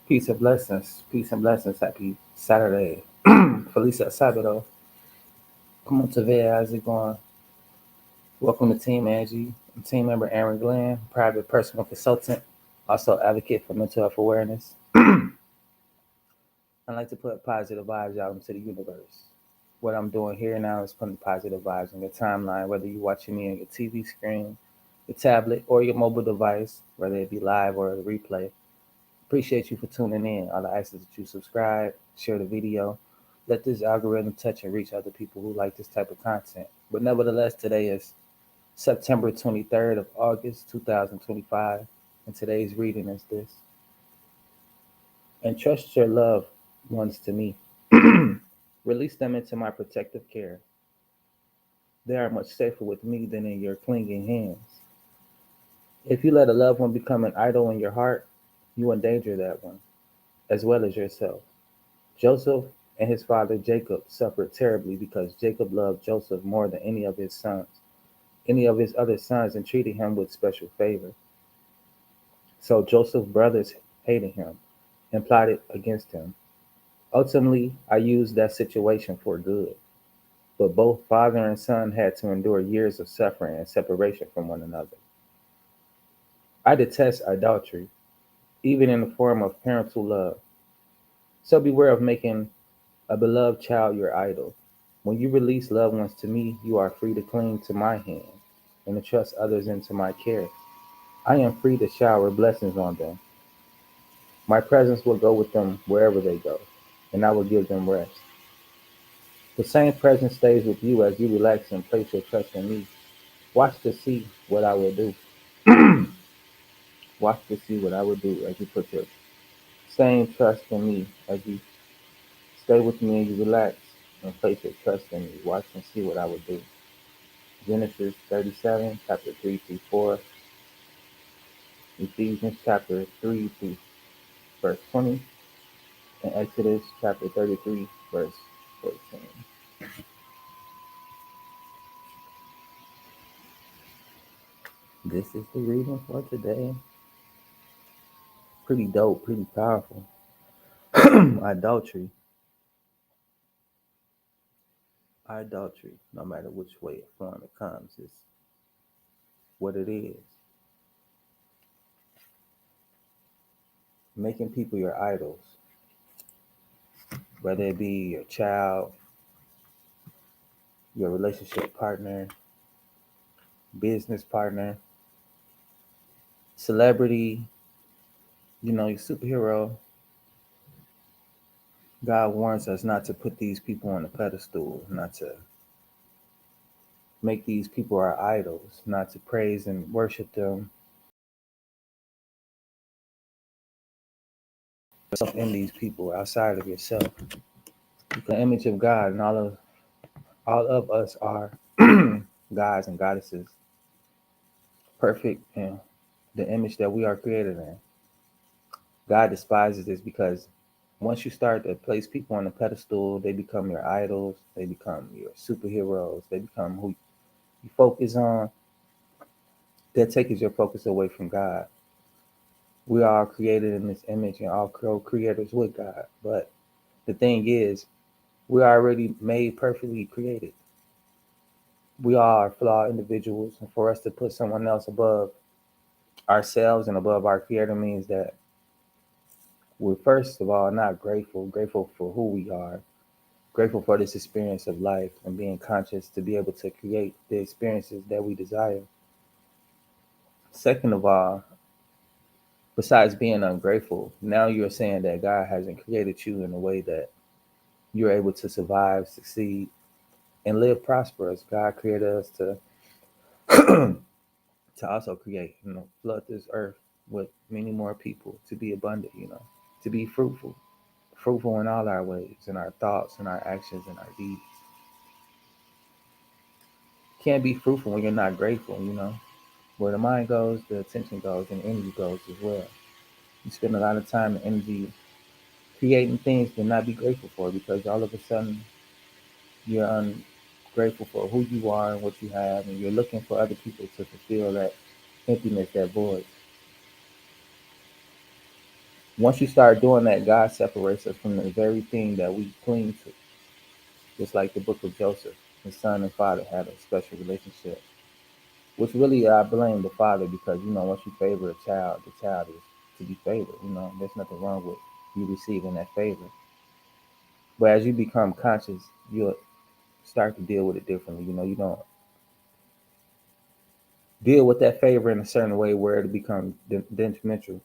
Peace and blessings. Peace and blessings. Happy Saturday. Felicia Sabado. Come on, Tavia. How's it going? Welcome to Team Angie. I'm team member Aaron Glenn, private personal consultant, also advocate for mental health awareness. I like to put positive vibes out into the universe. What I'm doing here now is putting positive vibes on your timeline, whether you're watching me on your TV screen, your tablet, or your mobile device, whether it be live or a replay. Appreciate you for tuning in. All I ask is that you subscribe, share the video, let this algorithm touch and reach other people who like this type of content. But nevertheless, today is September 23rd of August 2025, and today's reading is this. Entrust your loved ones to me. Release them into my protective care. They are much safer with me than in your clinging hands. If you let a loved one become an idol in your heart, you endanger that one, as well as yourself. Joseph and his father Jacob suffered terribly because Jacob loved Joseph more than any of his other sons, and treated him with special favor. So Joseph's brothers hated him and plotted against him. Ultimately, I used that situation for good, but both father and son had to endure years of suffering and separation from one another. I detest idolatry, even in the form of parental love. So beware of making a beloved child your idol. When you release loved ones to me, you are free to cling to my hand and to trust others into my care. I am free to shower blessings on them. My presence will go with them wherever they go, and I will give them rest. The same presence stays with you as you relax and place your trust in me. Watch to see what I will do. Watch to see what I will do as you put your same trust in me, as you stay with me and you relax and place your trust in me. Watch and see what I will do. Genesis 37, chapter 3 through 4, Ephesians chapter 3 through verse 20, and Exodus chapter 33, verse 14. This is the reading for today. Pretty dope, pretty powerful. Adultery. Idolatry, no matter which way or form it comes, is what it is. Making people your idols, whether it be your child, your relationship partner, business partner, celebrity, your superhero. God warns us not to put these people on a pedestal, not to make these people our idols, not to praise and worship them in these people outside of yourself. The image of God, and all of us are gods and goddesses, perfect in the image that we are created in. God despises this because once you start to place people on a pedestal, they become your idols, they become your superheroes, they become who you focus on. That takes your focus away from God. We are created in this image and all co-creators with God. But the thing is, we are already made perfectly created. We are flawed individuals, and for us to put someone else above ourselves and above our creator means that we're first of all not grateful for who we are, grateful for this experience of life and being conscious to be able to create the experiences that we desire. Second of all, besides being ungrateful, now you're saying that God hasn't created you in a way that you're able to survive, succeed, and live prosperous. God created us to to also create, flood this earth with many more people, to be abundant, to be fruitful in all our ways, in our thoughts, in our actions, and our deeds. Can't be fruitful when you're not grateful. Where the mind goes, the attention goes, and energy goes as well. You spend a lot of time and energy creating things to not be grateful for because all of a sudden you're ungrateful for who you are and what you have, and you're looking for other people to fulfill that emptiness, that void. Once you start doing that, God separates us from the very thing that we cling to. Just like the book of Joseph, his son and father had a special relationship. Which really I blame the father because once you favor a child, the child is to be favored. There's nothing wrong with you receiving that favor. But as you become conscious, you'll start to deal with it differently. You don't deal with that favor in a certain way where it becomes detrimental.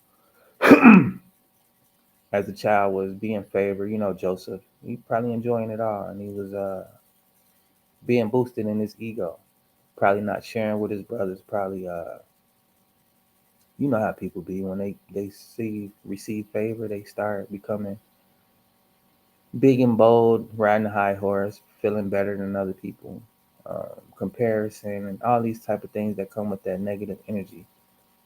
As the child was being favored, Joseph, he probably enjoying it all, and he was being boosted in his ego. Probably not sharing with his brothers. Probably, you know how people be when they see receive favor, they start becoming big and bold, riding a high horse, feeling better than other people, comparison, and all these type of things that come with that negative energy.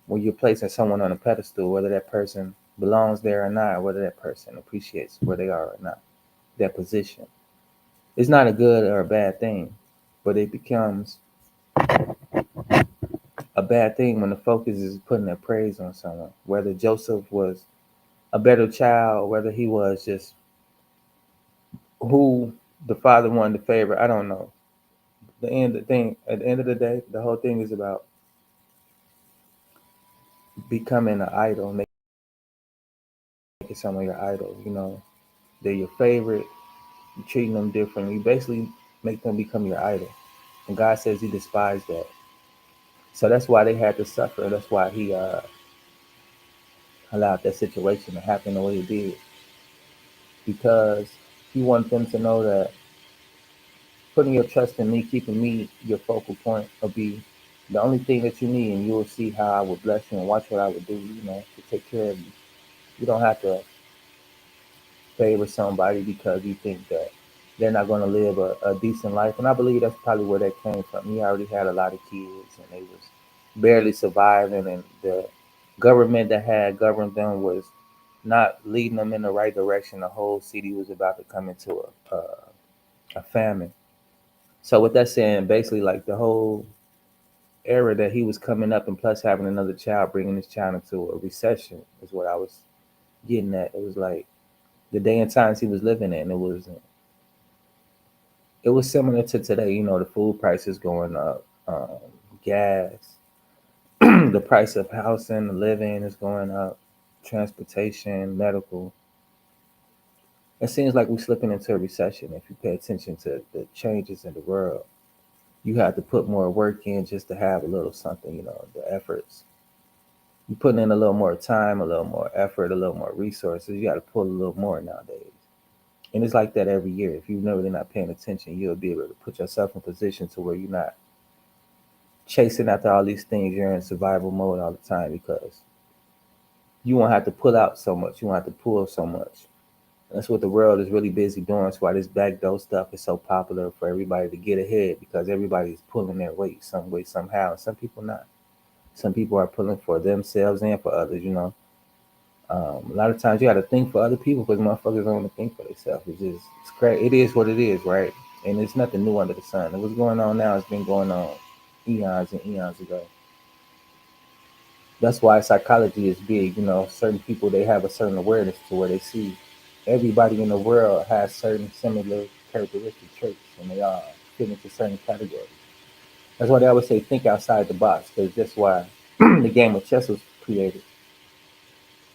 When you're placing someone on a pedestal, whether that person belongs there or not, whether that person appreciates where they are or not, their position. It's not a good or a bad thing, but it becomes a bad thing when the focus is putting their praise on someone. Whether Joseph was a better child, whether he was just who the father wanted to favor, I don't know. The thing at the end of the day, the whole thing is about becoming an idol, making someone your idol. They're your favorite. You treating them differently. You basically make them become your idol, and God says He despised that. So that's why they had to suffer. That's why He allowed that situation to happen the way it did, because He wanted them to know that putting your trust in me, keeping me your focal point, will be the only thing that you need, and you will see how I will bless you and watch what I will do. To take care of you. You don't have to favor somebody because you think that they're not going to live a decent life. And I believe that's probably where that came from. He already had a lot of kids and they was barely surviving, and the government that had governed them was not leading them in the right direction. The whole city was about to come into a famine. So with that saying, basically like the whole era that he was coming up, and plus having another child, bringing this child into a recession is what I was getting at. It was like the day and times he was living in. It was similar to today. The food prices going up, gas, the price of housing, living is going up, transportation, medical. It seems like we're slipping into a recession. If you pay attention to the changes in the world, you have to put more work in just to have a little something. The efforts. You putting in a little more time, a little more effort, a little more resources. You got to pull a little more nowadays. And it's like that every year. If you're really not paying attention, you'll be able to put yourself in position to where you're not chasing after all these things. You're in survival mode all the time because you won't have to pull out so much. You won't have to pull so much. That's what the world is really busy doing. That's why this backdoor stuff is so popular for everybody to get ahead, because everybody's pulling their weight some way, somehow. And some people not. Some people are pulling for themselves and for others. A lot of times you got to think for other people because motherfuckers don't want to think for themselves. It's crazy. It is what it is, right? And it's nothing new under the sun. And what's going on now has been going on eons and eons ago. That's why psychology is big. Certain people, they have a certain awareness to where they see everybody in the world has certain similar characteristic traits, and they all fit into certain categories. That's why they always say think outside the box, because that's why the game of chess was created,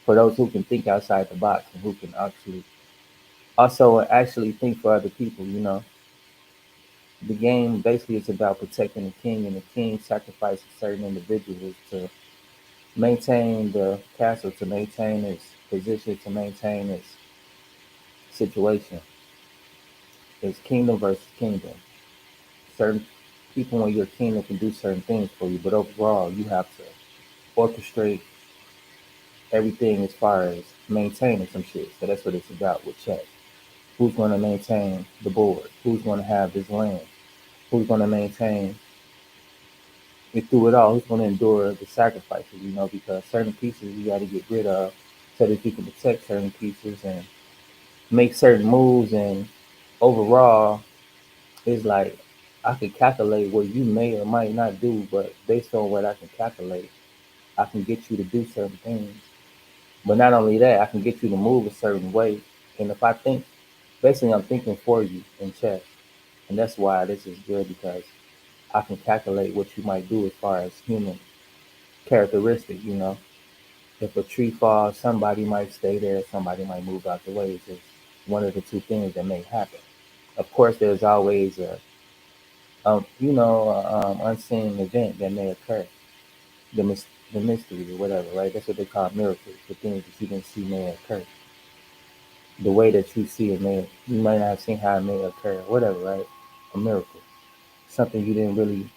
for those who can think outside the box and who can actually also actually think for other people. The game basically is about protecting the king, and the king sacrifices certain individuals to maintain the castle, to maintain its position, to maintain its situation. It's kingdom versus kingdom. Certain people in your kingdom can do certain things for you, but overall, you have to orchestrate everything as far as maintaining some shit. So that's what it's about with chess. Who's going to maintain the board? Who's going to have this land? Who's going to maintain it through it all? Who's going to endure the sacrifices? Because certain pieces you got to get rid of so that you can protect certain pieces and make certain moves. And overall, it's like I can calculate what you may or might not do, but based on what I can calculate, I can get you to do certain things. But not only that, I can get you to move a certain way. And if I think, basically, I'm thinking for you in chess. And that's why this is good because I can calculate what you might do as far as human characteristic, you know. If a tree falls, somebody might stay there, somebody might move out the way. It's just one of the two things that may happen. Of course, there's always unseen event that may occur, the the mystery or whatever, right? That's what they call miracles. The things that you didn't see may occur. The way that you see it may, you might not have seen how it may occur, whatever, right? A miracle, something you didn't really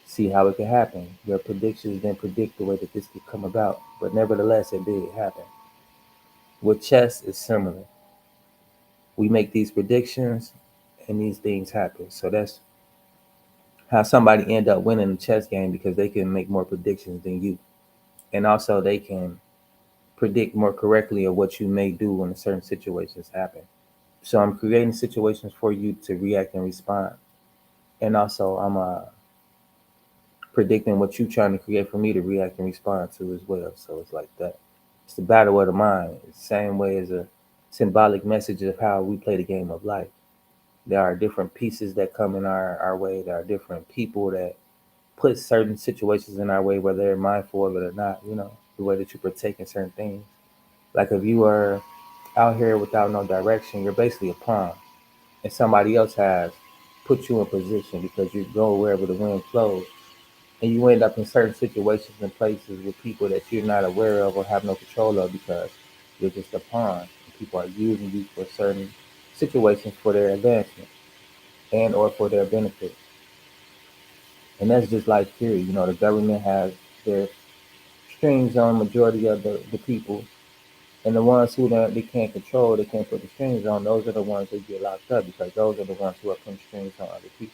see how it could happen. Your predictions didn't predict the way that this could come about, but nevertheless, it did happen. With chess, it's similar. We make these predictions, and these things happen. So that's how somebody end up winning the chess game because they can make more predictions than you, and also they can predict more correctly of what you may do when certain situations happen. So I'm creating situations for you to react and respond, and also I'm predicting what you're trying to create for me to react and respond to as well. So it's like that. It's the battle of the mind. It's the same way as a symbolic message of how we play the game of life. There are different pieces that come in our way. There are different people that put certain situations in our way, whether they're mindful of it or not, you know, the way that you partake in certain things. Like if you are out here without no direction, you're basically a pawn. And somebody else has put you in position because you go wherever the wind flows. And you end up in certain situations and places with people that you're not aware of or have no control of because you're just a pawn. And people are using you for certain situations for their advancement and or for their benefit. And that's just like here, you know, the government has their strings on majority of the people. And the ones who they can't control, they can't put the strings on, those are the ones who get locked up because those are the ones who are putting strings on other people.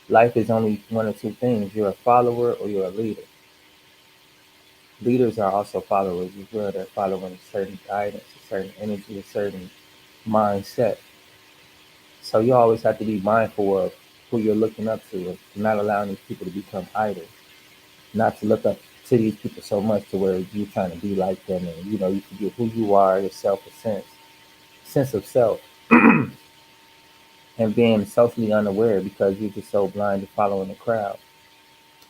Life is only one or two things. You're a follower or you're a leader. Leaders are also followers as well. They're following a certain guidance, a certain energy, a certain mindset. So you always have to be mindful of who you're looking up to and not allowing these people to become idols. Not to look up to these people so much to where you're trying to be like them and you know you forget who you are, yourself, a sense of self, and being socially unaware because you're just so blind to following the crowd.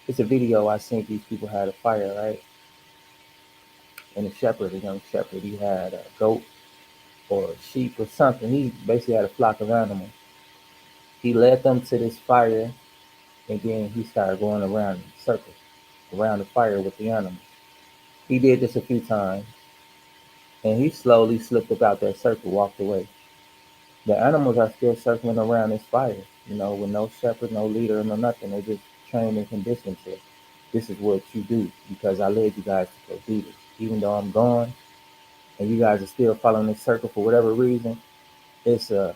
It's a video I seen these people had a fire, right? And a young shepherd, he had a goat or a sheep or something. He basically had a flock of animals. He led them to this fire and then he started going around in circles around the fire with the animals. He did this a few times and he slowly slipped about that circle, walked away. The animals are still circling around this fire, you know, with no shepherd, no leader, no nothing. They just trained and conditioned to this is what you do because I led you guys to go do this. Even though I'm gone and you guys are still following this circle for whatever reason, it's a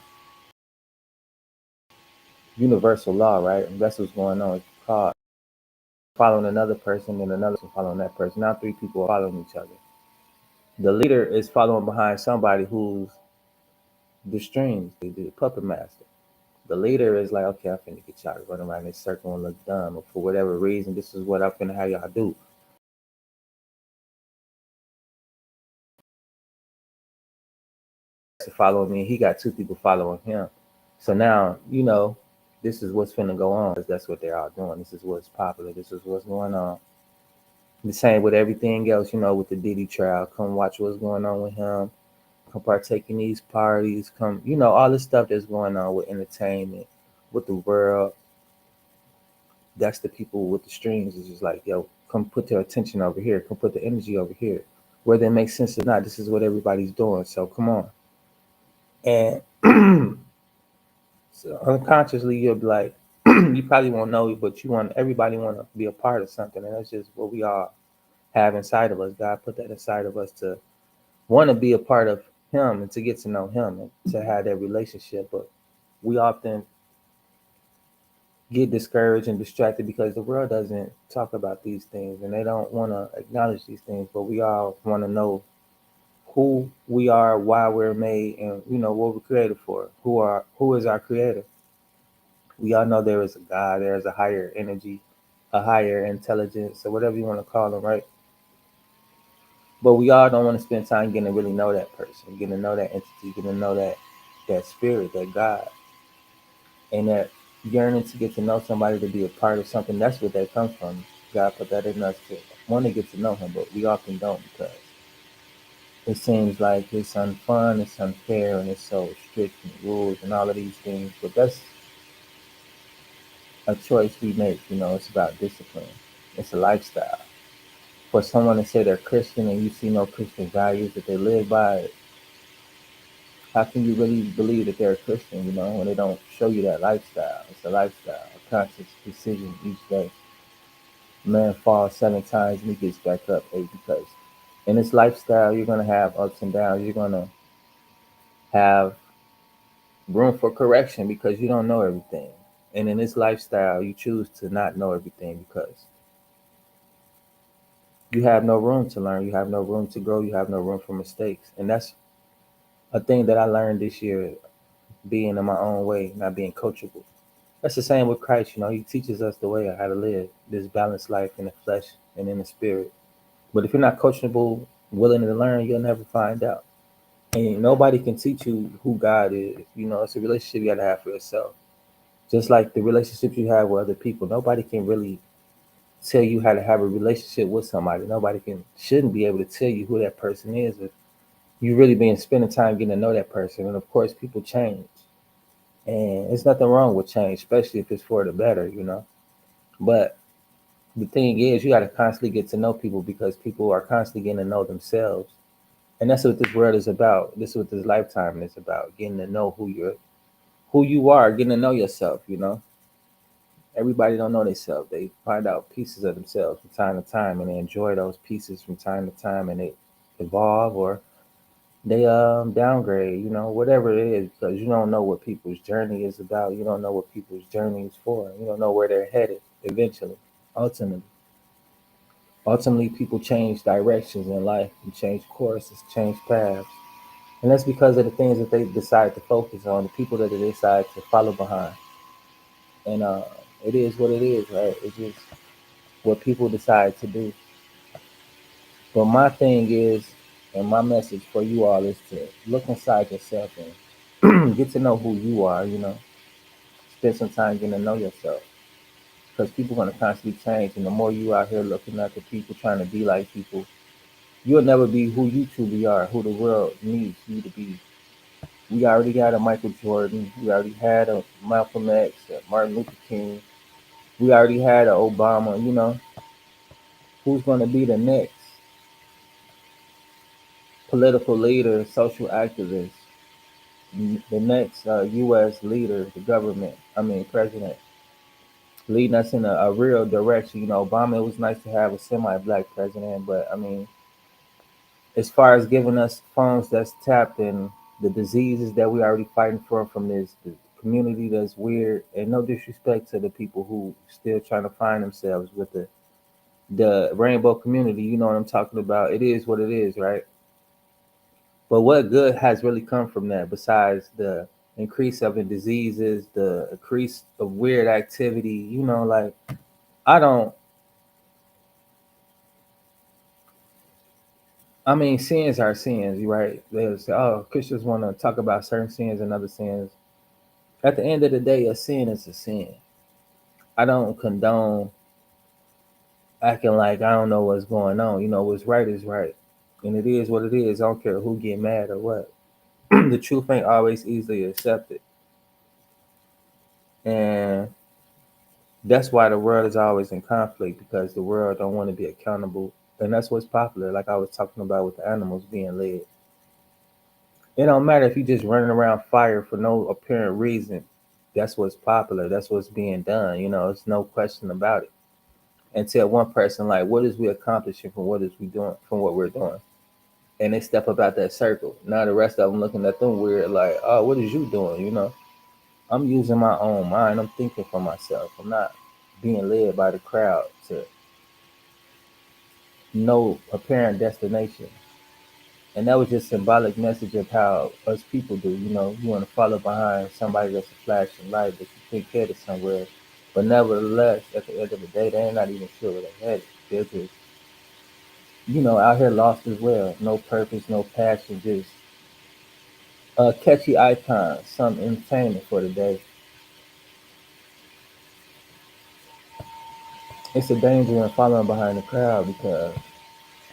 universal law, right? And that's what's going on. It's called following another person and another person following that person. Now three people are following each other. The leader is following behind somebody who's the strings, the puppet master. The leader is like, okay, I'm finna get y'all to run around this circle and look dumb. Or for whatever reason, this is what I'm finna have y'all do. To follow me, he got two people following him. So now, you know, this is what's finna go on. That's what they're all doing. This is what's popular. This is what's going on. The same with everything else, you know, with the Diddy trial. Come watch what's going on with him. Come partake in these parties. Come, you know, all the stuff that's going on with entertainment, with the world. That's the people with the strings. Is just like, yo, come put their attention over here. Come put the energy over here. Whether it makes sense or not, this is what everybody's doing. So come on. And so unconsciously, you'll be like, you probably won't know it, but you want everybody want to be a part of something, and that's just what we all have inside of us. God put that inside of us to want to be a part of Him and to get to know Him and to have that relationship. But we often get discouraged and distracted because the world doesn't talk about these things and they don't want to acknowledge these things. But we all want to know who we are, why we're made, and you know what we're created for. Who is our creator? We all know there is a God, there is a higher energy, a higher intelligence, or whatever you want to call them, right? But we all don't want to spend time getting to really know that person, getting to know that entity, getting to know that spirit, that God, and that yearning to get to know somebody, to be a part of something. That's what that comes from. God put that in us to want to get to know Him, but we often don't because it seems like it's unfun, it's unfair, and it's so strict and rules and all of these things. But that's a choice we make. It's about discipline. It's a lifestyle. For someone to say they're Christian and you see no Christian values that they live by, how can you really believe that they're a Christian, when they don't show you that lifestyle? It's a lifestyle, a conscious decision each day. Man falls 7 times and he gets back up 8 because in this lifestyle, you're going to have ups and downs. You're going to have room for correction because you don't know everything. And in this lifestyle, you choose to not know everything because you have no room to learn. You have no room to grow. You have no room for mistakes. And that's a thing that I learned this year, being in my own way, not being coachable. That's the same with Christ. He teaches us the way of how to live this balanced life in the flesh and in the spirit. But if you're not coachable, willing to learn, you'll never find out. And nobody can teach you who God is. It's a relationship you got to have for yourself. Just like the relationships you have with other people, nobody can really tell you how to have a relationship with somebody. Nobody shouldn't be able to tell you who that person is if you really been spending time getting to know that person. And of course, people change, and there's nothing wrong with change, especially if it's for the better. But the thing is, you got to constantly get to know people because people are constantly getting to know themselves, and that's what this world is about. This is what this lifetime is about: getting to know who you are, getting to know yourself. Everybody don't know themselves. They find out pieces of themselves from time to time, and they enjoy those pieces from time to time, and they evolve or they downgrade. Whatever it is, because you don't know what people's journey is about. You don't know what people's journey is for. You don't know where they're headed eventually. Ultimately, people change directions in life and change courses, change paths, and that's because of the things that they decide to focus on, the people that they decide to follow behind. And it is what it is, right? It's just what people decide to do. But my thing is, and my message for you all is to look inside yourself and get to know who you are. Spend some time getting to know yourself because people are going to constantly change, and the more you out here looking at the people trying to be like people, you'll never be who you truly are, who the world needs you to be. We already had a Michael Jordan. We already had a Malcolm X, a Martin Luther King. We already had a Obama. Who's going to be the next political leader, social activist, the next U.S. leader, the government, president, leading us in a real direction? Obama, it was nice to have a semi-black president, but as far as giving us phones that's tapped and the diseases that we already fighting from this the community that's weird, and no disrespect to the people who still trying to find themselves with the rainbow community, you know what I'm talking about. It is what it is, right? But what good has really come from that besides the increase of in diseases, the increase of weird activity? Like I don't. Sins are sins, right? They'll say, "Oh, Christians want to talk about certain sins and other sins." At the end of the day, a sin is a sin. I don't condone acting like I don't know what's going on. What's right is right, and it is what it is. I don't care who get mad or what. The truth ain't always easily accepted, and that's why the world is always in conflict because the world don't want to be accountable, and that's what's popular. Like I was talking about with the animals being led. It don't matter if you just running around fire for no apparent reason. That's what's popular. That's what's being done. It's no question about it. Until one person like, what is we accomplishing from what is we doing from what we're doing? And they step about that circle. Now the rest of them looking at them weird, like, oh, what is you doing? I'm using my own mind. I'm thinking for myself. I'm not being led by the crowd to no apparent destination. And that was just symbolic message of how us people do. You want to follow behind somebody that's a flashing light that you think headed somewhere. But nevertheless, at the end of the day, they're not even sure where they're headed. They're just out here lost as well. No purpose, no passion, just a catchy icon, some entertainment for the day. It's a danger in following behind the crowd because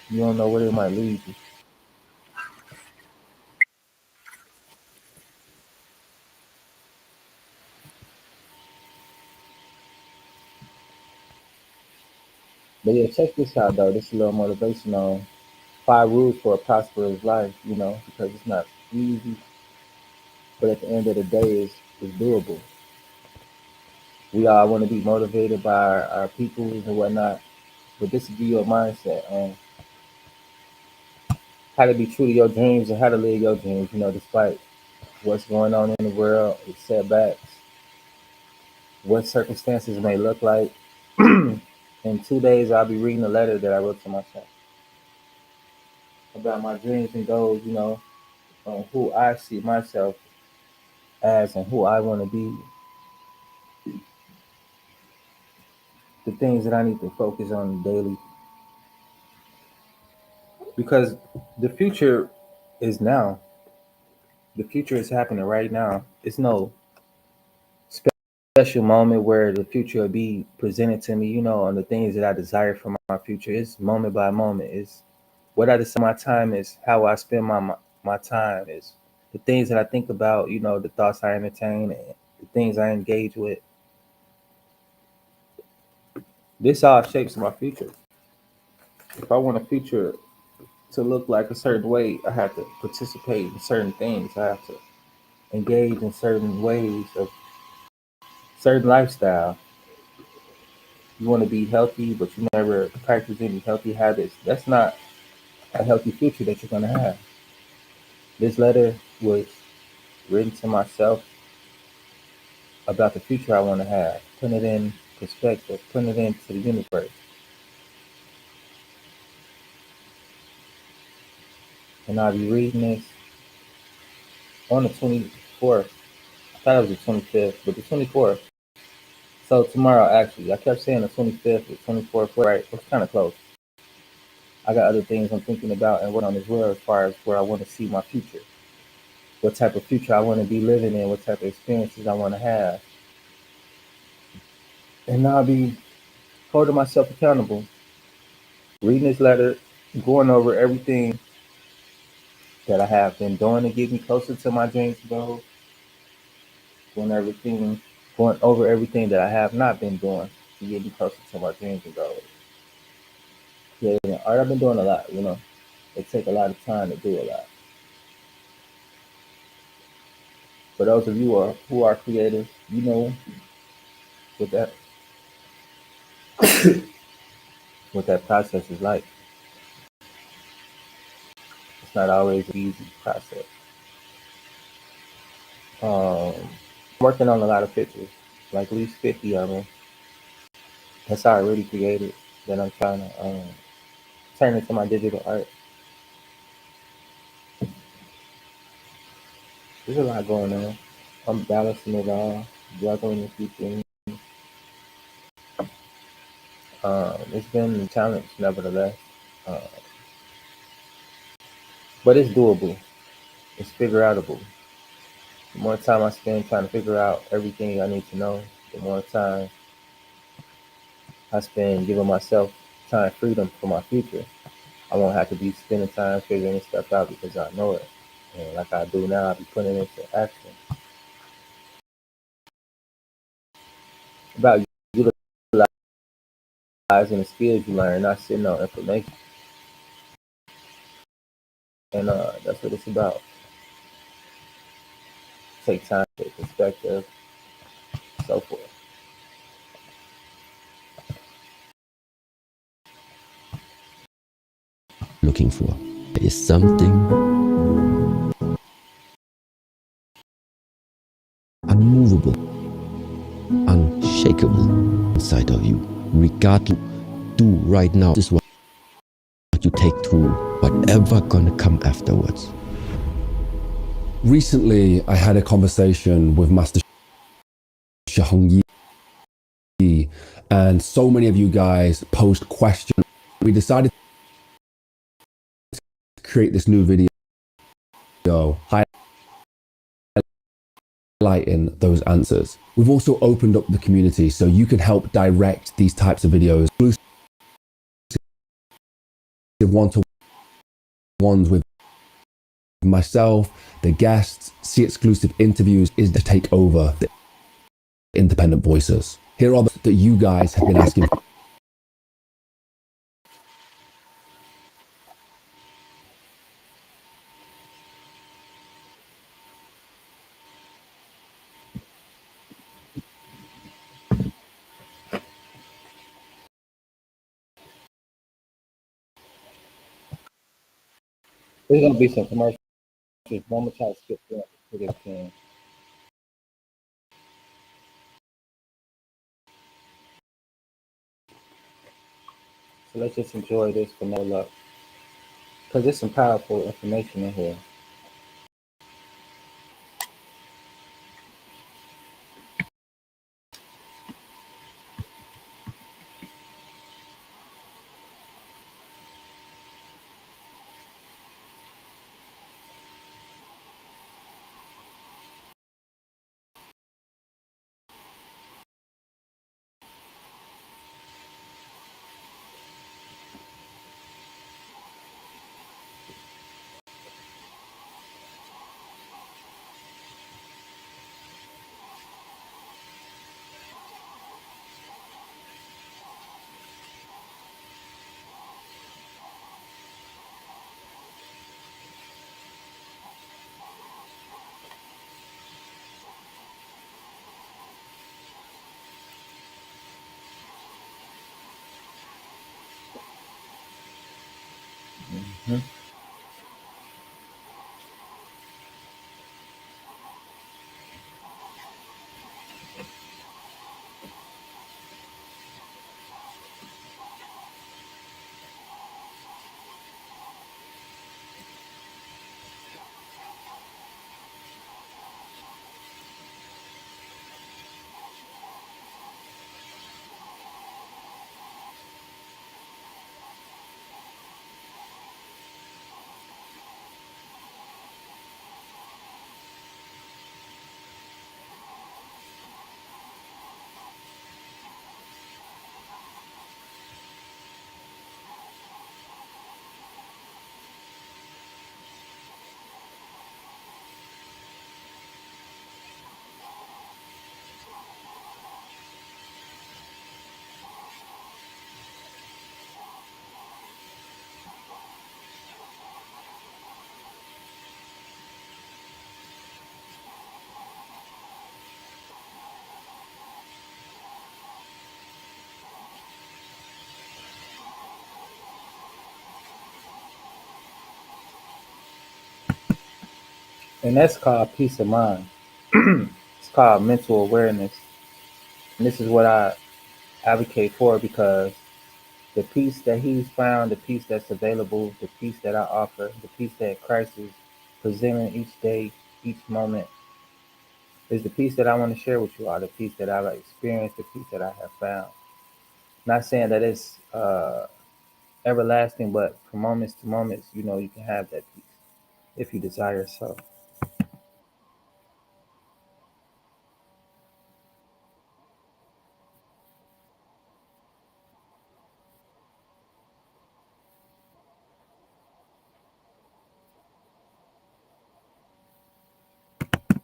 you don't know where it might lead you. But yeah, check this out though. This is a little motivation on 5 rules for a prosperous life, because it's not easy, but at the end of the day, it's doable. We all want to be motivated by our peoples and whatnot, but this will give you a mindset on how to be true to your dreams and how to live your dreams, despite what's going on in the world, its setbacks, what circumstances may look like. In 2 days, I'll be reading a letter that I wrote to myself about my dreams and goals, on who I see myself as and who I want to be, the things that I need to focus on daily. Because the future is now. The future is happening right now. It's no special moment where the future will be presented to me, on the things that I desire for my future. It's moment by moment. It's what I decide my time is, how I spend my time is the things that I think about, the thoughts I entertain and the things I engage with. This all shapes my future. If I want a future to look like a certain way, I have to participate in certain things. I have to engage in certain ways of certain lifestyle. You want to be healthy, but you never practice any healthy habits. That's not a healthy future that you're going to have. This letter was written to myself about the future I want to have, putting it in perspective, putting it into the universe. And I'll be reading this on the 24th. I thought it was the 25th, but the 24th. So tomorrow, actually, I kept saying the 25th, the 24th, right? It's kind of close. I got other things I'm thinking about and working on as well as far as where I want to see my future, what type of future I want to be living in, what type of experiences I want to have. And I'll be holding myself accountable, reading this letter, going over everything that I have been doing to get me closer to my dreams and goals, doing everything, going over everything that I have not been doing to get me closer to my dreams and goals. Creating art, I've been doing a lot, It takes a lot of time to do a lot. For those of you who are creators, what that what that process is like. It's not always an easy process. I'm working on a lot of pictures, like at least 50 of them. That's already created that I'm trying to turn into my digital art. There's a lot going on. I'm balancing it all, juggling a few things. It's been a challenge, nevertheless, uh, but it's doable. It's figure outable. The more time I spend trying to figure out everything I need to know, the more time I spend giving myself time freedom for my future. I won't have to be spending time figuring this stuff out because I know it. And like I do now, I'll be putting it into action. About utilizing the skills you learn, not sitting on information. And that's what it's about. Take time, take perspective, so forth. Looking for is something unmovable, unshakable inside of you. Regardless, do right now. This is what you take through whatever gonna come afterwards. Recently, I had a conversation with Master Shahong Yi, and so many of you guys posed questions. We decided create this new video highlighting those answers. We've also opened up the community so you can help direct these types of videos, exclusive one-to-ones with myself, the guests, see exclusive interviews, is to take over the independent voices. Here are the that you guys have been asking. There's gonna be some commercials. One more time, skip through it if you can. So let's just enjoy this for no luck, because there's some powerful information in here. Mm-hmm. And that's called peace of mind. It's called mental awareness. And this is what I advocate for, because the peace that he's found, the peace that's available, the peace that I offer, the peace that Christ is presenting each day, each moment, is the peace that I want to share with you all, the peace that I've experienced, the peace that I have found. Not saying that it's everlasting, but from moments to moments, you can have that peace if you desire so.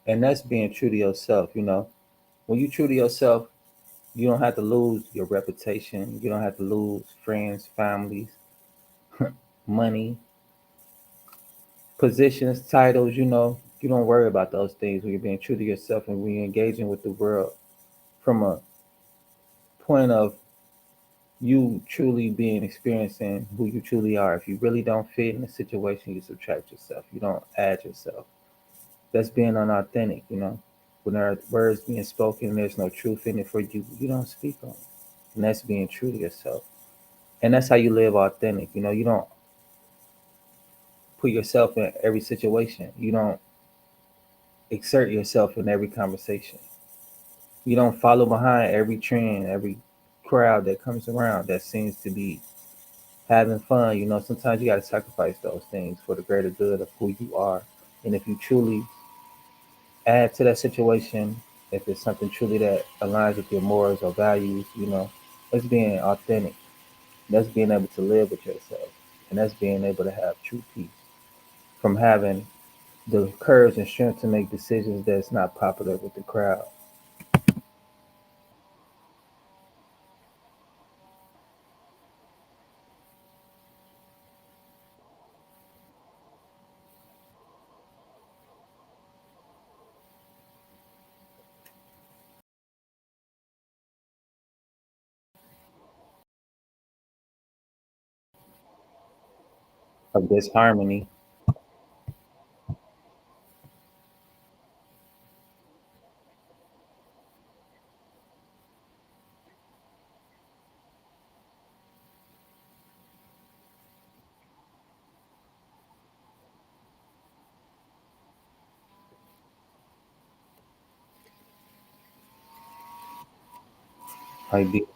And that's being true to yourself. When you true to yourself, you don't have to lose your reputation. You don't have to lose friends, families, money, positions, titles. You don't worry about those things when you're being true to yourself and when you're engaging with the world from a point of you truly being experiencing who you truly are. If you really don't fit in a situation, you subtract yourself. You don't add yourself. That's being unauthentic. When there are words being spoken and there's no truth in it for you, you don't speak on it. And that's being true to yourself. And that's how you live authentic. You don't put yourself in every situation. You don't exert yourself in every conversation. You don't follow behind every trend, every crowd that comes around that seems to be having fun. Sometimes you got to sacrifice those things for the greater good of who you are. And if you truly add to that situation, if it's something truly that aligns with your morals or values, that's being authentic. That's being able to live with yourself. And that's being able to have true peace from having the courage and strength to make decisions that's not popular with the crowd. Of this harmony. Ideal.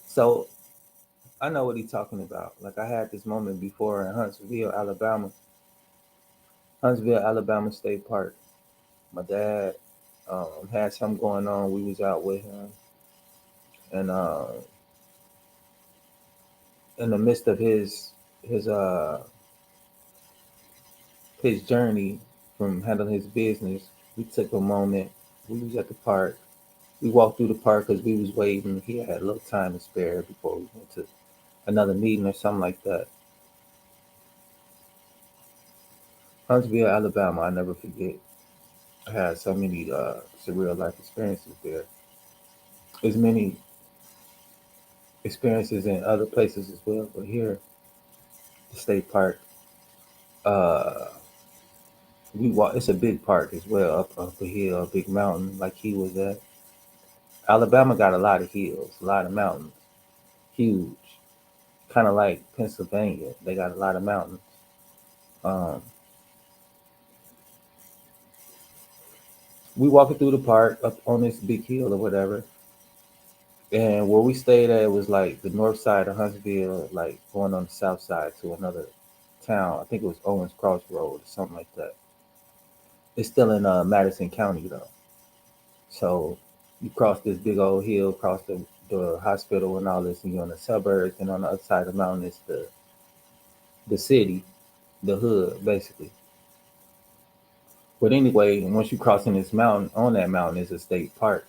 So I know what he's talking about. Like I had this moment before in Huntsville, Alabama State Park. My dad had something going on. We was out with him, and in the midst of his his journey from handling his business, we took a moment. We was at the park. We walked through the park because we was waiting. He had a little time to spare before we went to another meeting or something like that. Huntsville, Alabama, I never forget. I had so many surreal life experiences there. There's many experiences in other places as well, but here, the state park, uh, we walk. It's a big park as well, up a hill, a big mountain, like he was at. Alabama got a lot of hills, a lot of mountains, huge, kind of like Pennsylvania. They got a lot of mountains. Um, we walking through the park up on this big hill or whatever, and where we stayed at was like the north side of Huntsville, like going on the south side to another town. I think it was Owens Crossroad or something like that. It's still in Madison County though. So you cross this big old hill, cross the hospital and all this, and you're in the suburbs, and on the other side of the mountain is the city, the hood, basically. But anyway, once you cross in this mountain, on that mountain is a state park.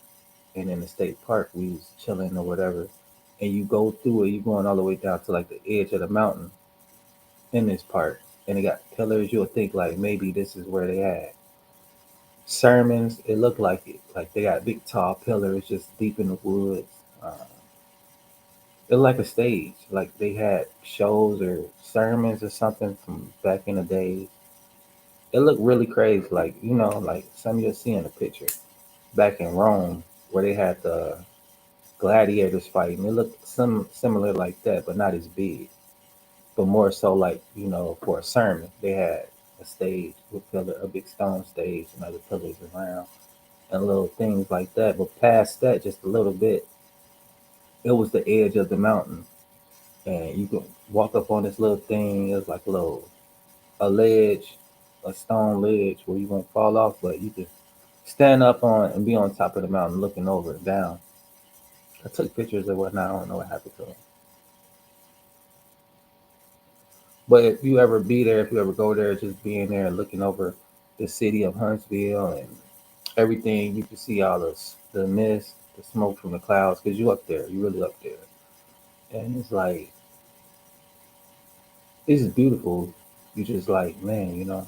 And in the state park, we was chilling or whatever. And you go through it, you're going all the way down to like the edge of the mountain in this park. And it got pillars. You'll think like maybe this is where they had sermons. It looked like it. Like they got big tall pillars just deep in the woods. It looked like a stage. Like they had shows or sermons or something from back in the days. It looked really crazy. Like, like some you'll see in the picture back in Rome where they had the gladiators fighting. It looked similar like that, but not as big. But more so like, for a sermon. They had a stage with a big stone stage and other pillars around and little things like that. But past that, just a little bit, it was the edge of the mountain. And you could walk up on this little thing. It was like a ledge, a stone ledge where you won't fall off, but you could stand up on and be on top of the mountain looking over it down. I took pictures of whatnot. I don't know what happened to them. But if you ever be there, if you ever go there, just being there and looking over the city of Huntsville and everything, you can see all the mist, the smoke from the clouds, because you up there, you really up there. And it's like, it's beautiful. You just like, man,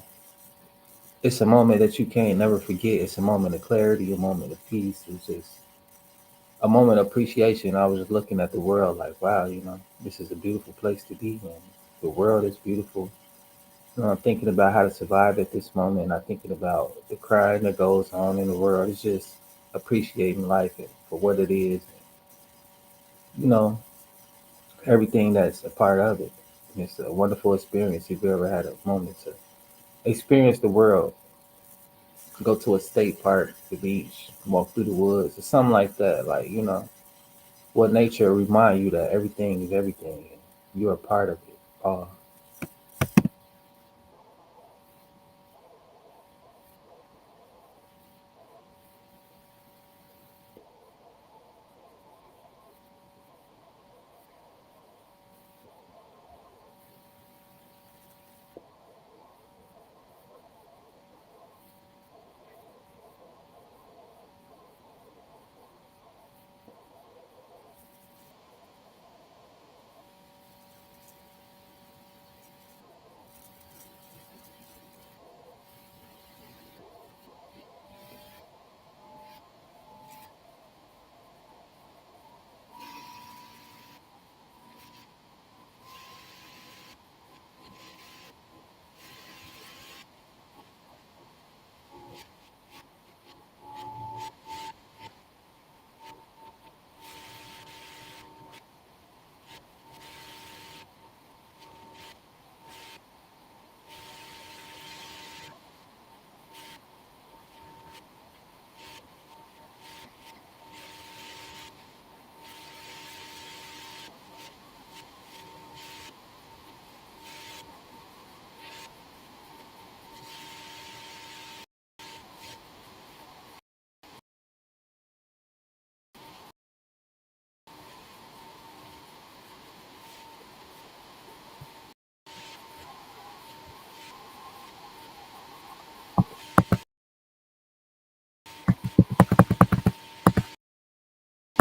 it's a moment that you can't never forget. It's a moment of clarity, a moment of peace. It's just a moment of appreciation. I was just looking at the world like, wow, this is a beautiful place to be in. The world is beautiful. I'm thinking about how to survive at this moment. And I'm thinking about the crime that goes on in the world. It's just appreciating life for what it is. You know, everything that's a part of it. It's a wonderful experience if you ever had a moment to experience the world. Go to a state park, the beach, walk through the woods, or something like that. Like, what nature remind you that everything is everything. And you're a part of it.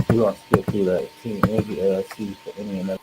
We're gonna skip through that Team Energy LLC for any and every.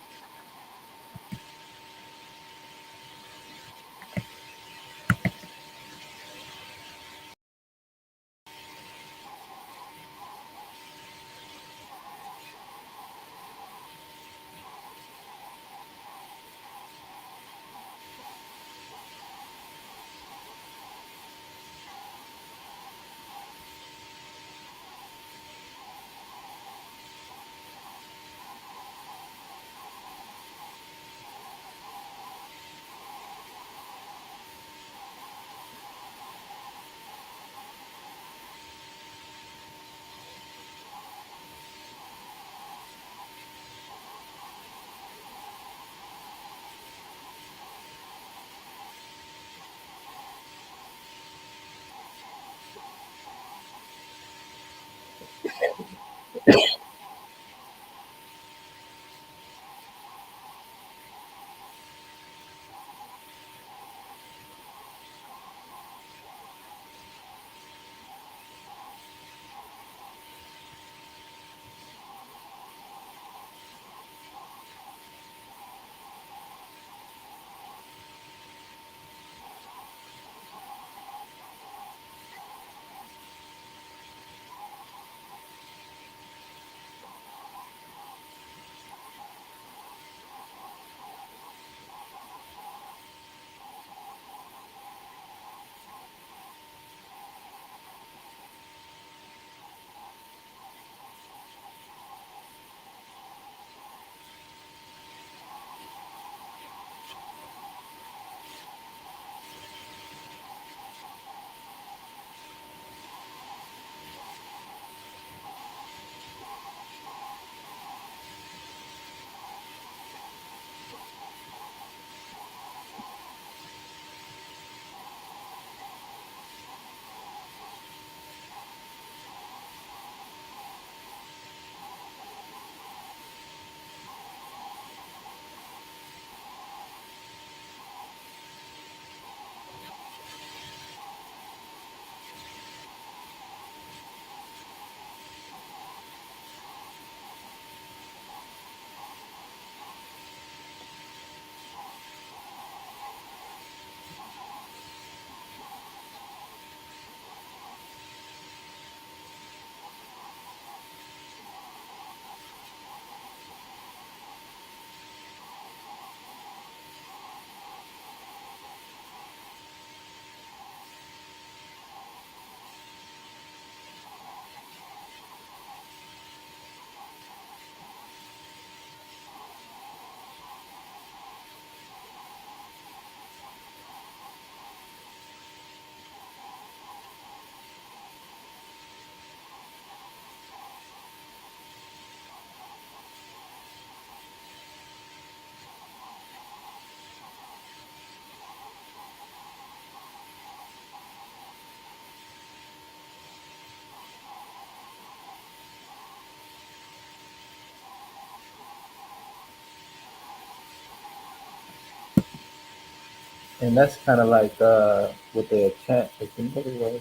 And that's kind of like what the chant is anyway,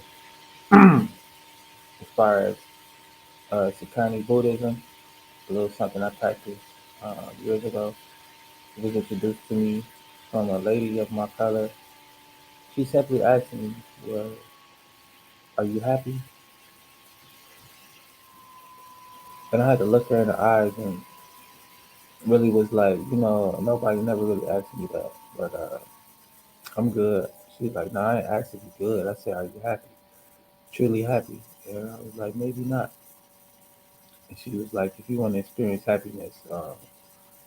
as far as Sakani Buddhism, a little something I practiced years ago. It was introduced to me from a lady of my color. She simply asked me, "Well, are you happy?" And I had to look her in the eyes and really was like, nobody never really asked me that, but I'm good. She was like, "No, I ain't asking you good." I said, "Are you happy? Truly happy?" And I was like, "Maybe not." And she was like, "If you want to experience happiness,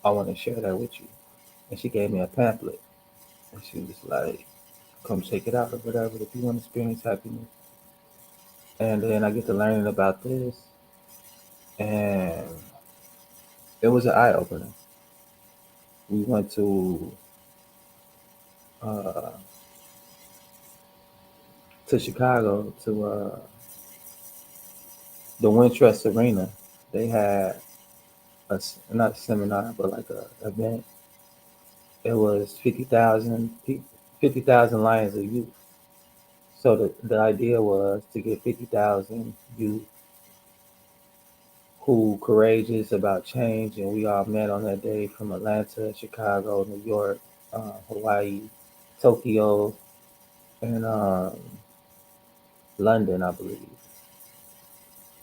I want to share that with you." And she gave me a pamphlet, and she was like, "Come check it out or whatever if you want to experience happiness." And then I get to learning about this, and it was an eye opener. We went uh, to Chicago to the Wintrust Arena. They had not a seminar, but like a event. It was 50,000 people, 50,000 Lions of Youth. So the idea was to get 50,000 youth who courageous about change, and we all met on that day from Atlanta, Chicago, New York, Hawaii, Tokyo, and London, I believe.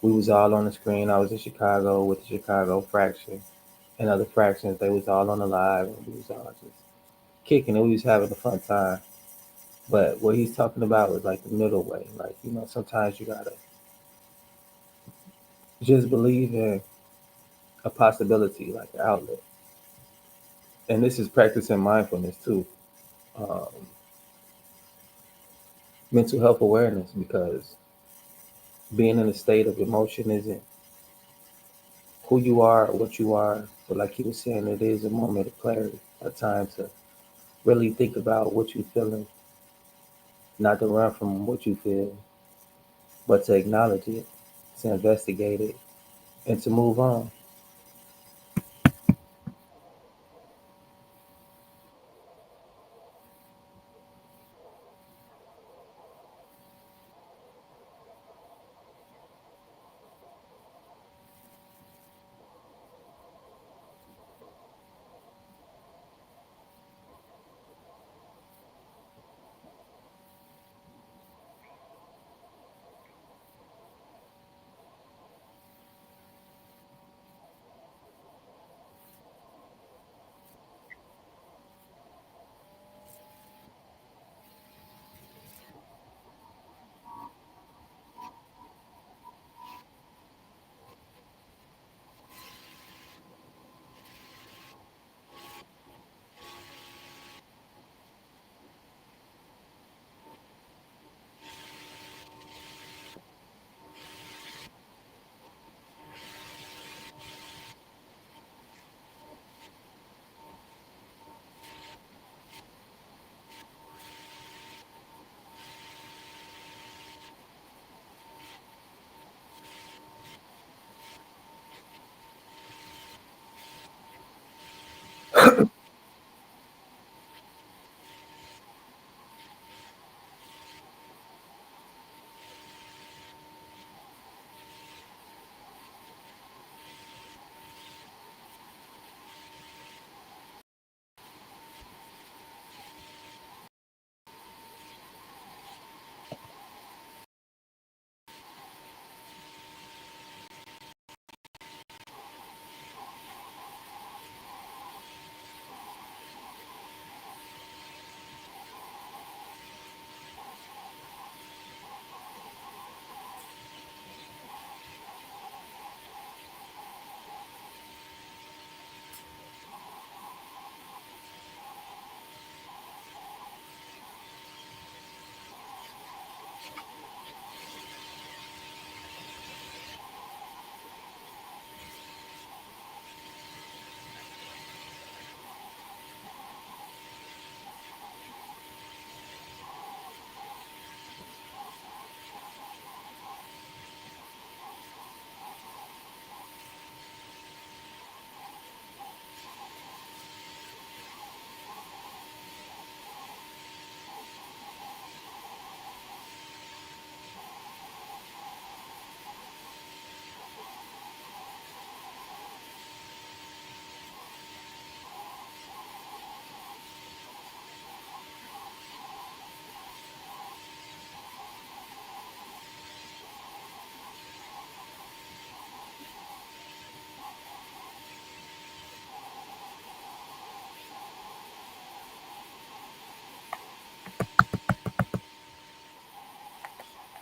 We was all on the screen. I was in Chicago with the Chicago fraction and other fractions. They was all on the live, and we was all just kicking it. We was having a fun time. But what he's talking about was like the middle way. Like, sometimes you gotta just believe in a possibility, like an outlet. And this is practicing mindfulness too, um, mental health awareness, because being in a state of emotion isn't who you are or what you are. But like he was saying, it is a moment of clarity, a time to really think about what you're feeling, not to run from what you feel, but to acknowledge it, to investigate it, and to move on.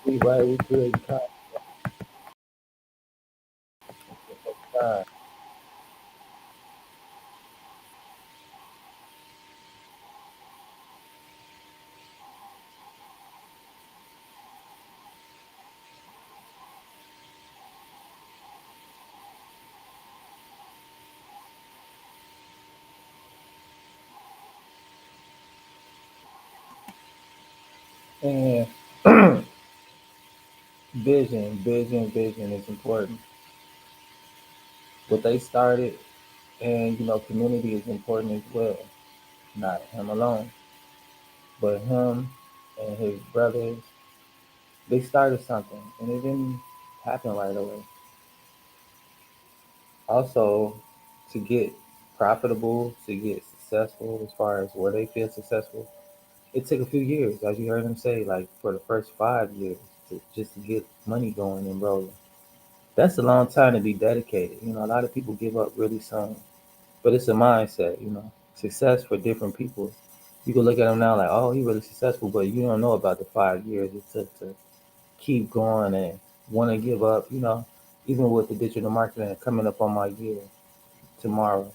We right, we create time. And vision is important. What they started, and community is important as well. Not him alone, but him and his brothers. They started something, and it didn't happen right away. Also, to get profitable, to get successful as far as where they feel successful, it took a few years, as you heard him say, like for the first 5 years, to just to get money going and rolling. That's a long time to be dedicated. You know, a lot of people give up really soon, but it's a mindset. You know, success for different people. You can look at him now like, oh, he really successful, but you don't know about the 5 years it took to keep going and want to give up. You know, even with the digital marketing coming up on my year tomorrow,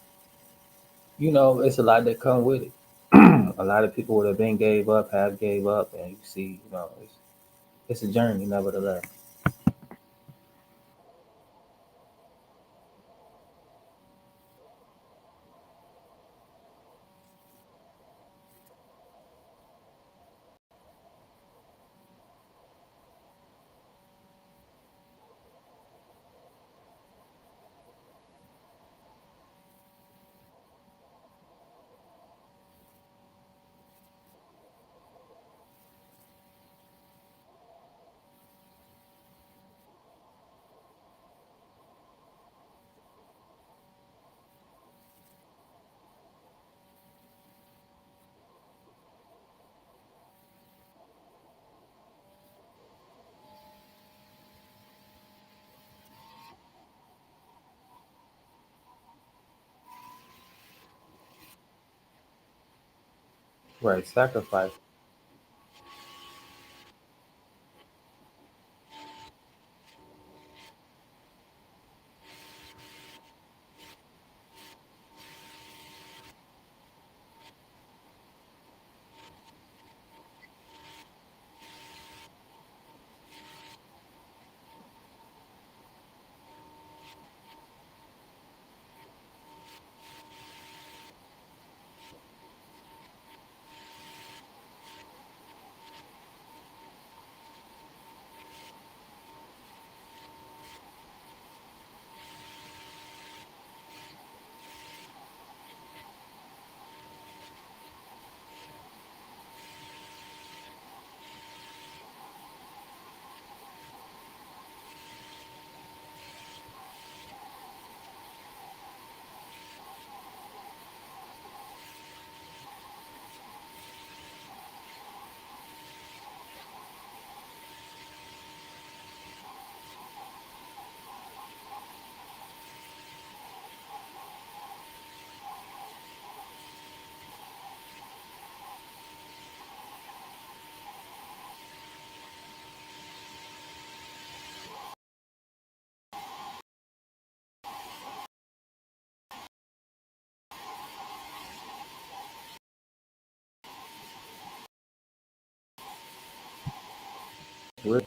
you know, it's a lot that come with it. A lot of people would have been gave up, have gave up, and you see, you know, it's a journey, nevertheless. Right, sacrifice. Re-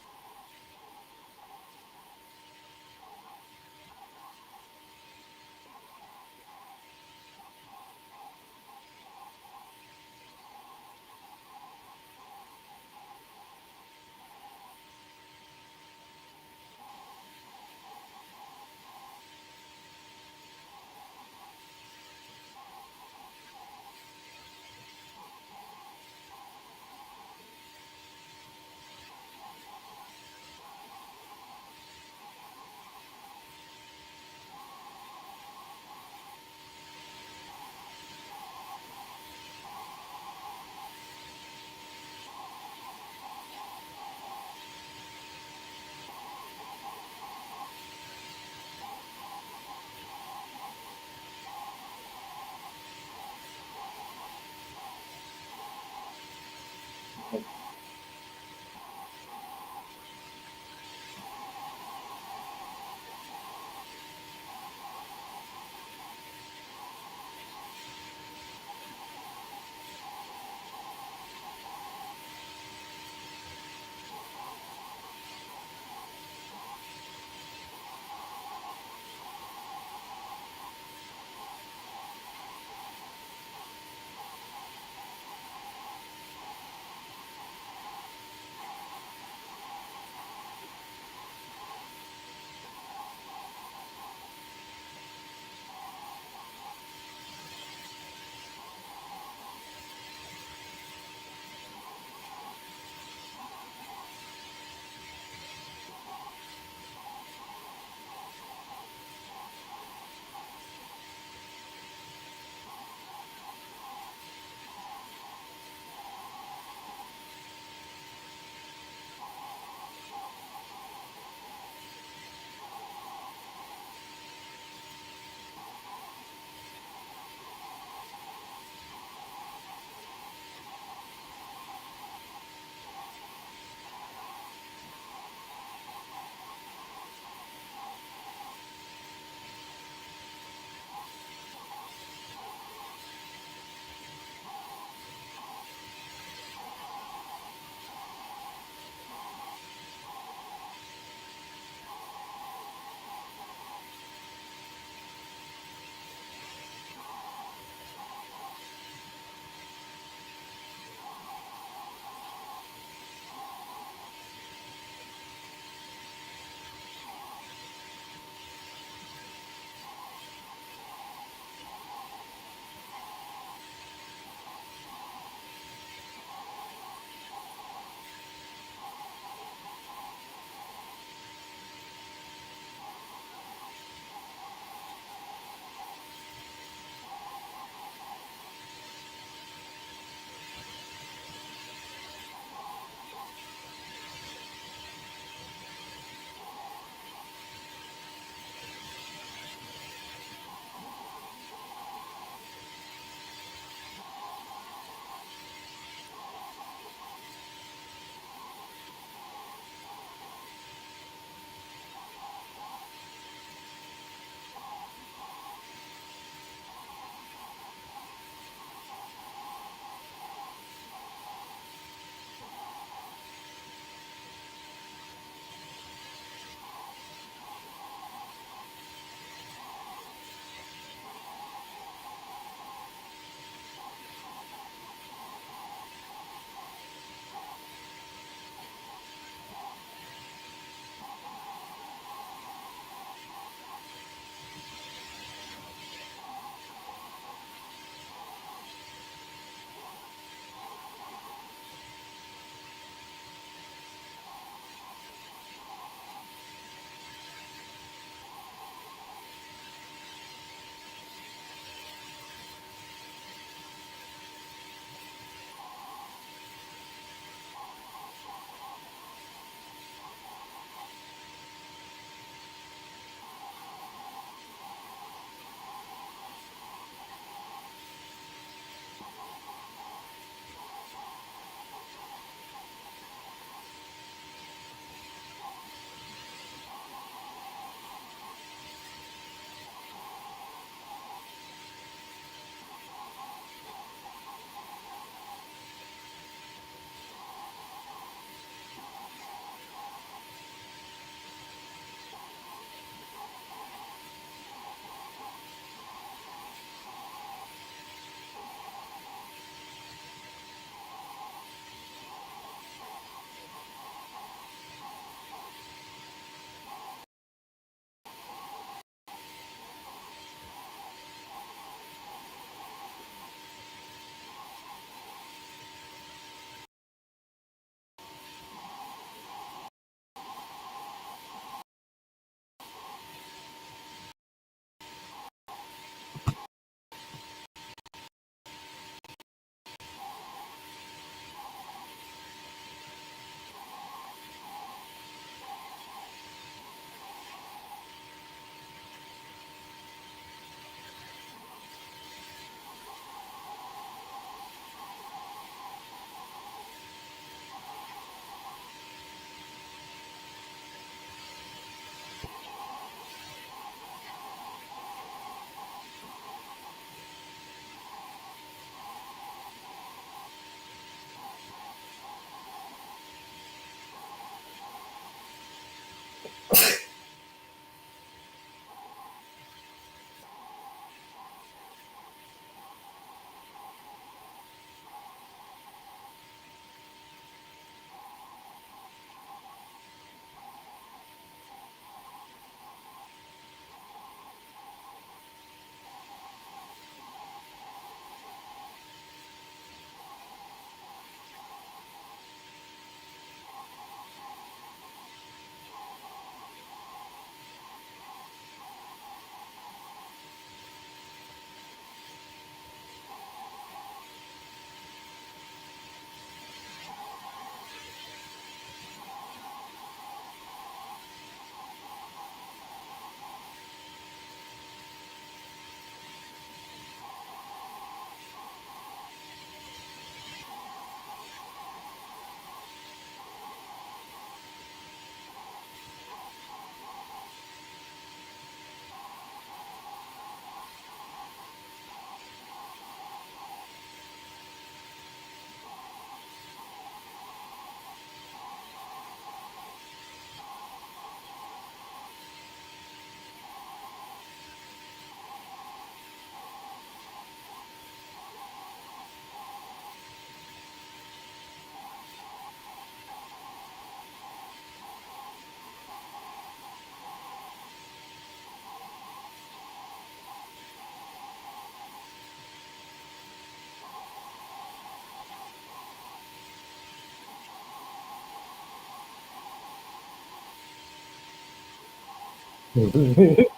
Now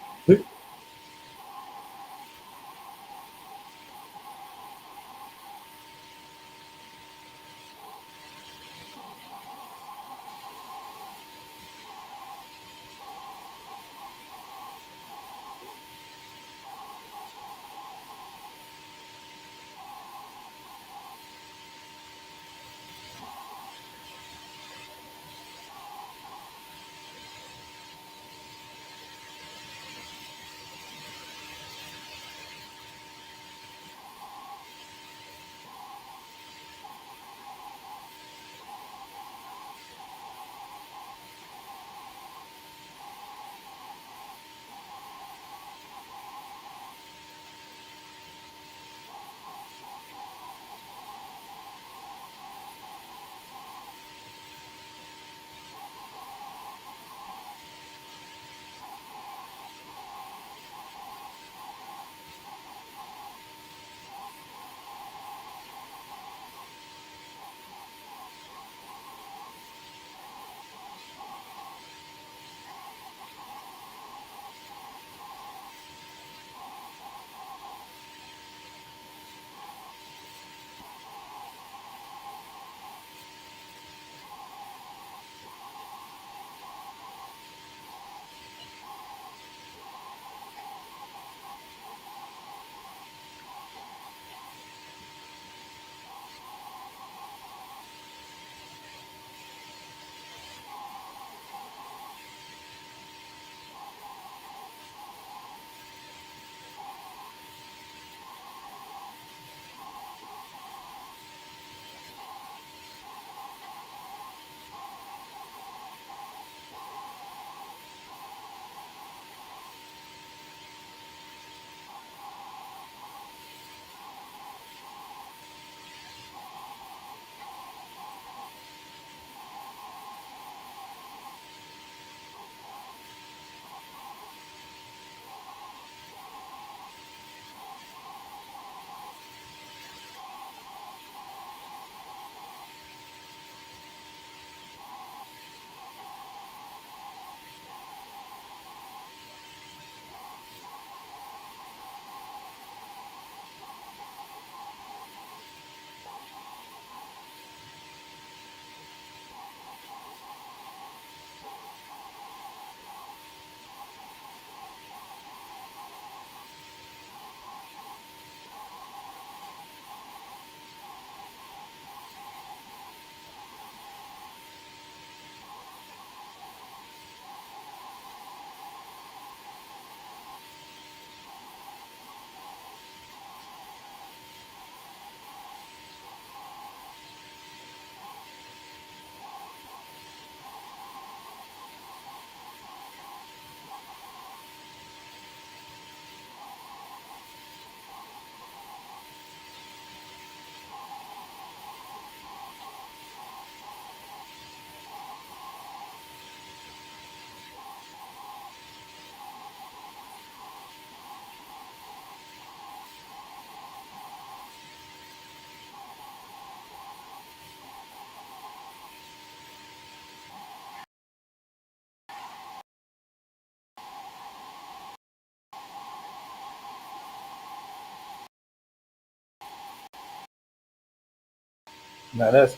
that's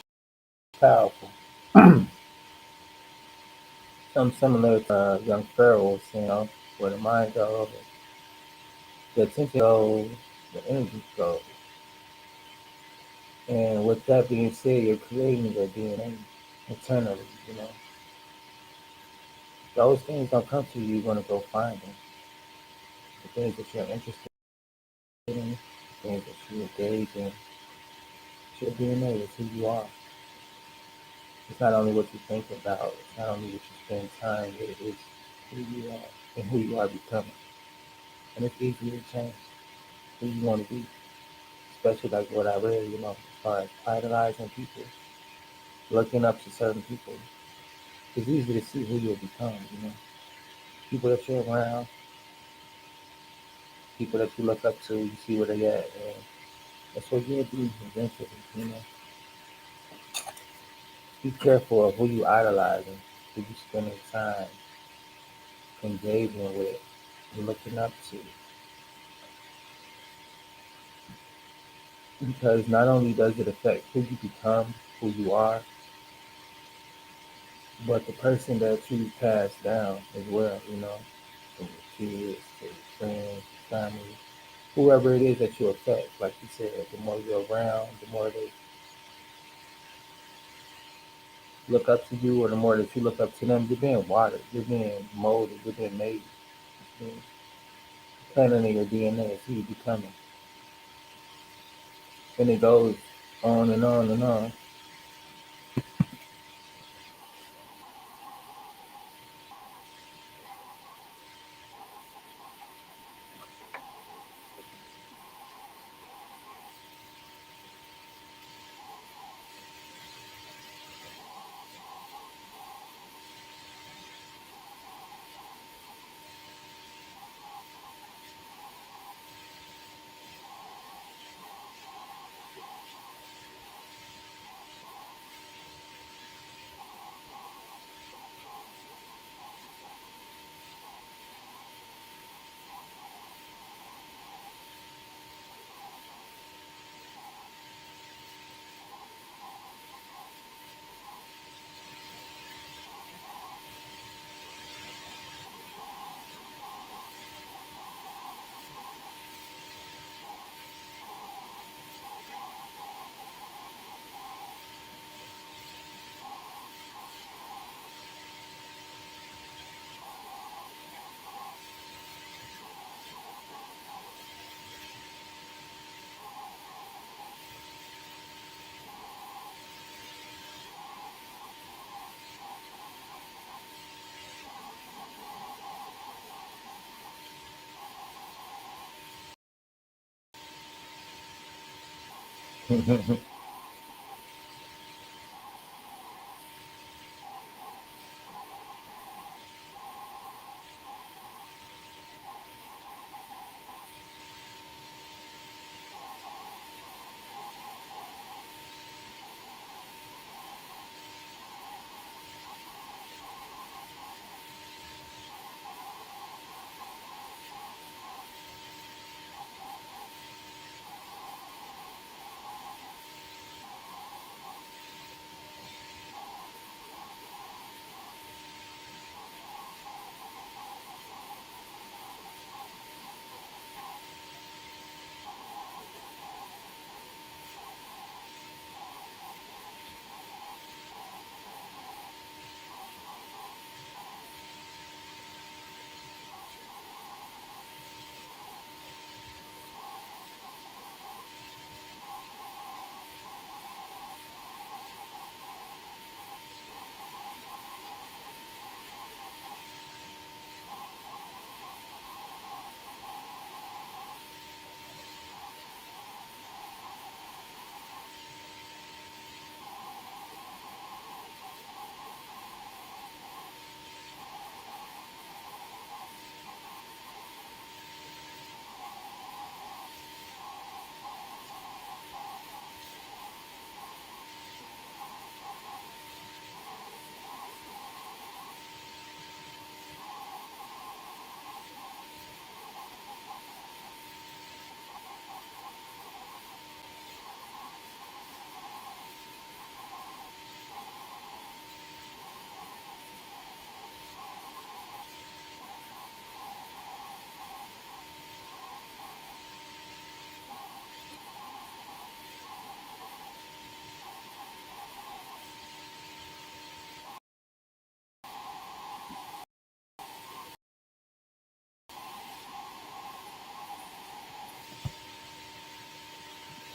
powerful. Something similar to young Pharaoh was saying, where the mind goes, the attention goes, the energy goes. And with that being said, you're creating your DNA internally, Those things don't come to you, you're going to go find them. The things that you're interested in, the things that you engage in, it's your DNA, it's who you are. It's not only what you think about, it's not only what you spend time with, it's who you are and who you are becoming. And it's easy to change who you want to be, especially like what I read, as far as idolizing people, looking up to certain people. It's easy to see who you'll become. People that you're around, people that you look up to, you see where they at, and that's what you'll be eventually. Be careful of who you idolizing, who you spending time engaging with and looking up to. Because not only does it affect who you become, who you are, but the person that you pass down as well, from your kids to your friends, family, whoever it is that you affect. Like you said, the more you're around, the more they look up to you, or the more that you look up to them, you're being watered, you're being molded, you're being made. It's being planted in your DNA is who you're becoming. And it goes on and on and on.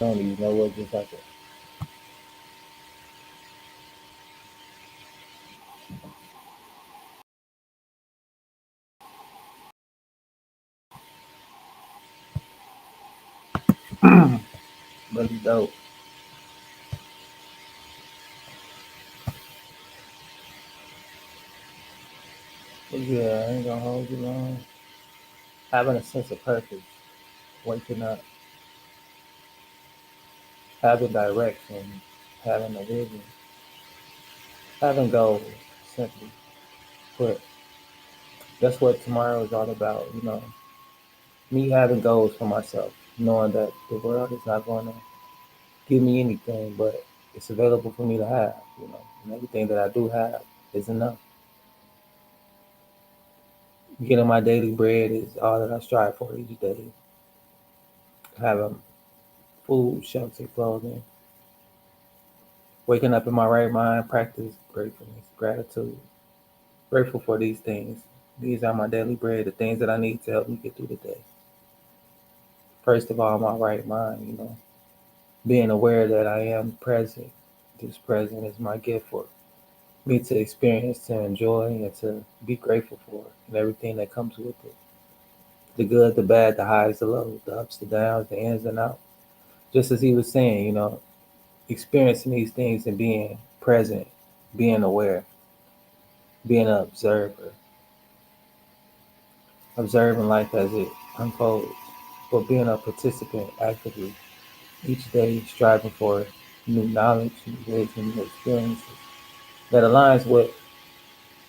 Don't even know what just happened. But it's dope. But yeah, I ain't gonna hold you long. Having a sense of purpose, waking up, having direction, having a vision, having goals, simply put. That's what tomorrow is all about, me having goals for myself, knowing that the world is not going to give me anything, but it's available for me to have, and everything that I do have is enough. Getting my daily bread is all that I strive for each day. Having food, shelter, clothing, waking up in my right mind, practice gratefulness, gratitude. Grateful for these things. These are my daily bread, the things that I need to help me get through the day. First of all, my right mind, being aware that I am present. This present is my gift for me to experience, to enjoy, and to be grateful for, and everything that comes with it. The good, the bad, the highs, the lows, the ups, the downs, the ins and outs. Just as he was saying, experiencing these things and being present, being aware, being an observer, observing life as it unfolds, but being a participant actively each day, striving for new knowledge, new wisdom, new experiences that aligns with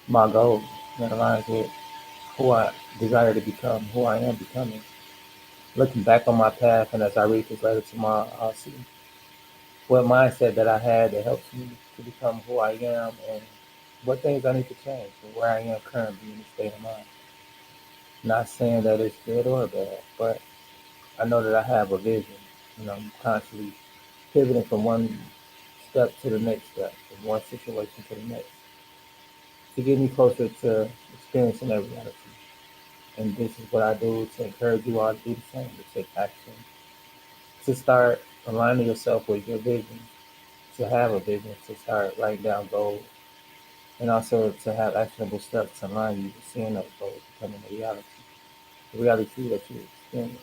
my goals, that aligns with who I desire to become, who I am becoming. Looking back on my path, and as I read this letter tomorrow, I'll see what mindset that I had that helps me to become who I am and what things I need to change and where I am currently in the state of mind. Not saying that it's good or bad, but I know that I have a vision. I'm constantly pivoting from one step to the next step, from one situation to the next, to get me closer to experiencing that reality. And this is what I do to encourage you all to do the same, to take action, to start aligning yourself with your vision, to have a vision, to start writing down goals, and also to have actionable steps to align you with seeing those goals becoming a reality, the reality that you experience.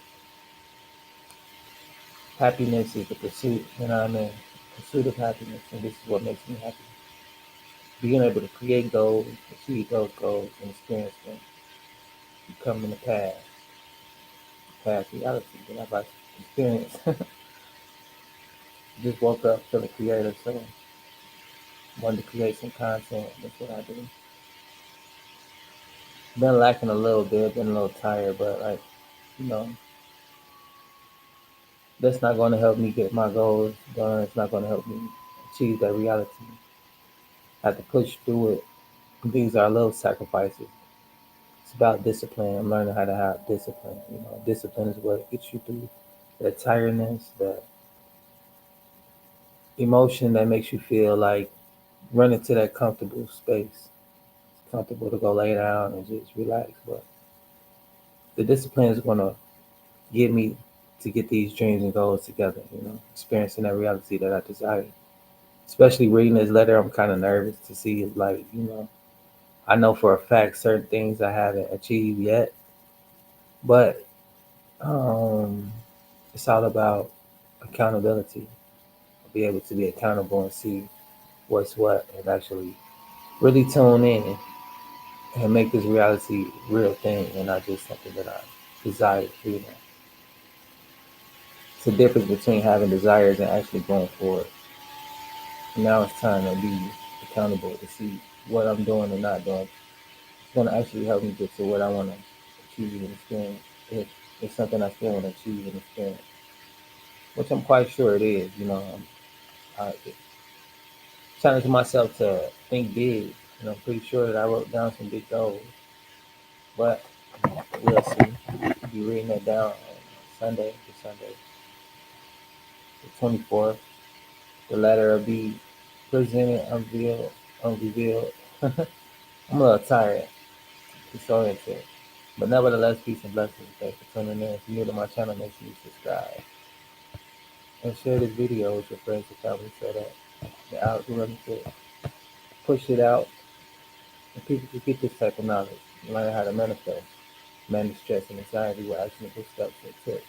Happiness is the pursuit, pursuit of happiness, and this is what makes me happy. Being able to create goals, achieve those goals, and experience them, becoming the past reality that I've experienced. Just woke up feeling creative, so wanted to create some content. That's what I do. Been lacking a little bit, been a little tired, but you know, that's not going to help me get my goals done. It's not going to help me achieve that reality. I have to push through it. These are little sacrifices. It's about discipline. I'm learning how to have discipline. Discipline is what gets you through that tiredness, that emotion that makes you feel like running to that comfortable space. It's comfortable to go lay down and just relax, but the discipline is going to get me to get these dreams and goals together, experiencing that reality that I desire. Especially reading this letter, I'm kind of nervous to see, I know for a fact certain things I haven't achieved yet, but it's all about accountability. Be able to be accountable and see what's what and actually really tune in and make this reality real thing and not just something that I desire. It's a difference between having desires and actually going for it. Now it's time to be accountable to see what I'm doing and not doing. It's going to actually help me get to what I want to achieve and experience. If it's something I still want to achieve and experience, which I'm quite sure it is. I challenge myself to think big, and I'm pretty sure that I wrote down some big goals. But we'll see. I'll be reading that down on Sunday, the 24th. The letter will be presented, unrevealed. I'm a little tired, disoriented. But nevertheless, peace and blessings. Thanks for tuning in. If you're new to my channel, make sure you subscribe and share this video with your friends and family so that the algorithm can push it out and people can get this type of knowledge and learn how to manage stress and anxiety with actionable steps and tips.